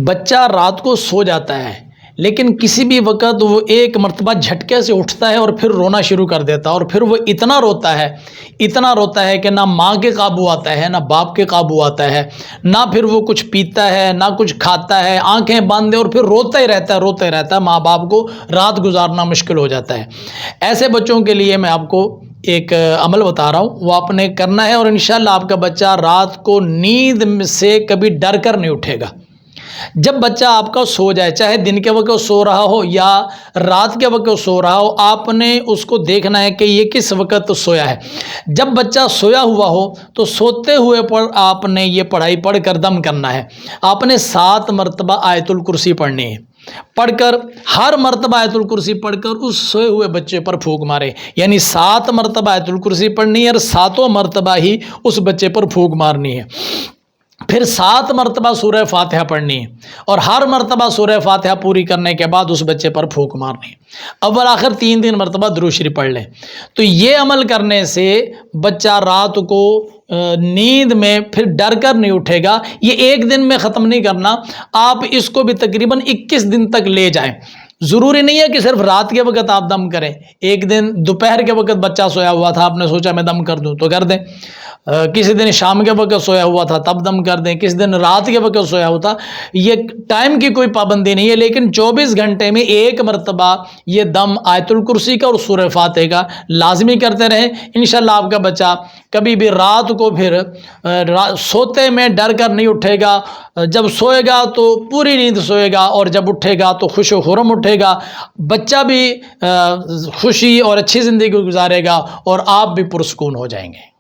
بچہ رات کو سو جاتا ہے لیکن کسی بھی وقت وہ ایک مرتبہ جھٹکے سے اٹھتا ہے اور پھر رونا شروع کر دیتا ہے، اور پھر وہ اتنا روتا ہے کہ نہ ماں کے قابو آتا ہے نہ باپ کے قابو آتا ہے، نہ پھر وہ کچھ پیتا ہے نہ کچھ کھاتا ہے، آنکھیں بند ہے اور پھر روتا ہی رہتا ہے، ماں باپ کو رات گزارنا مشکل ہو جاتا ہے۔ ایسے بچوں کے لیے میں آپ کو ایک عمل بتا رہا ہوں، وہ آپ نے کرنا ہے، اور انشاءاللہ آپ کا بچہ رات کو نیند سے کبھی ڈر کر نہیں اٹھے گا۔ جب بچہ آپ کا سو جائے، چاہے دن کے وقت سو رہا ہو یا رات کے وقت سو رہا ہو، آپ نے اس کو دیکھنا ہے کہ یہ کس وقت سویا ہے۔ جب بچہ سویا ہوا ہو تو سوتے ہوئے پر آپ نے یہ پڑھائی پڑھ کر دم کرنا ہے۔ آپ نے 7 مرتبہ آیت الکرسی پڑھنی ہے، پڑھ کر ہر مرتبہ آیت الکرسی پڑھ کر اس سوئے ہوئے بچے پر پھونک مارے، یعنی 7 مرتبہ آیت الکرسی پڑھنی ہے اور 7 مرتبہ ہی اس بچے پر پھونک مارنی ہے۔ پھر 7 مرتبہ سورہ فاتحہ پڑھنی ہے، اور ہر مرتبہ سورہ فاتحہ پوری کرنے کے بعد اس بچے پر پھونک مارنی ہے۔ اول آخر 3 مرتبہ درود شریف پڑھ لیں۔ تو یہ عمل کرنے سے بچہ رات کو نیند میں پھر ڈر کر نہیں اٹھے گا۔ یہ ایک دن میں ختم نہیں کرنا، آپ اس کو بھی تقریباً 21 دن تک لے جائیں۔ ضروری نہیں ہے کہ صرف رات کے وقت آپ دم کریں۔ ایک دن دوپہر کے وقت بچہ سویا ہوا تھا، آپ نے سوچا میں دم کر دوں تو کر دیں، کسی دن شام کے وقت سویا ہوا تھا تب دم کر دیں، کسی دن رات کے وقت سویا ہوا تھا۔ یہ ٹائم کی کوئی پابندی نہیں ہے، لیکن 24 گھنٹے میں 1 مرتبہ یہ دم آیت الکرسی کا اور سورہ فاتحہ کا لازمی کرتے رہیں۔ انشاءاللہ آپ کا بچہ کبھی بھی رات کو پھر سوتے میں ڈر کر نہیں اٹھے گا۔ جب سوئے گا تو پوری نیند سوئے گا، اور جب اٹھے گا تو خوش و خرم اٹھے گا۔ بچہ بھی خوشی اور اچھی زندگی گزارے گا، اور آپ بھی پرسکون ہو جائیں گے۔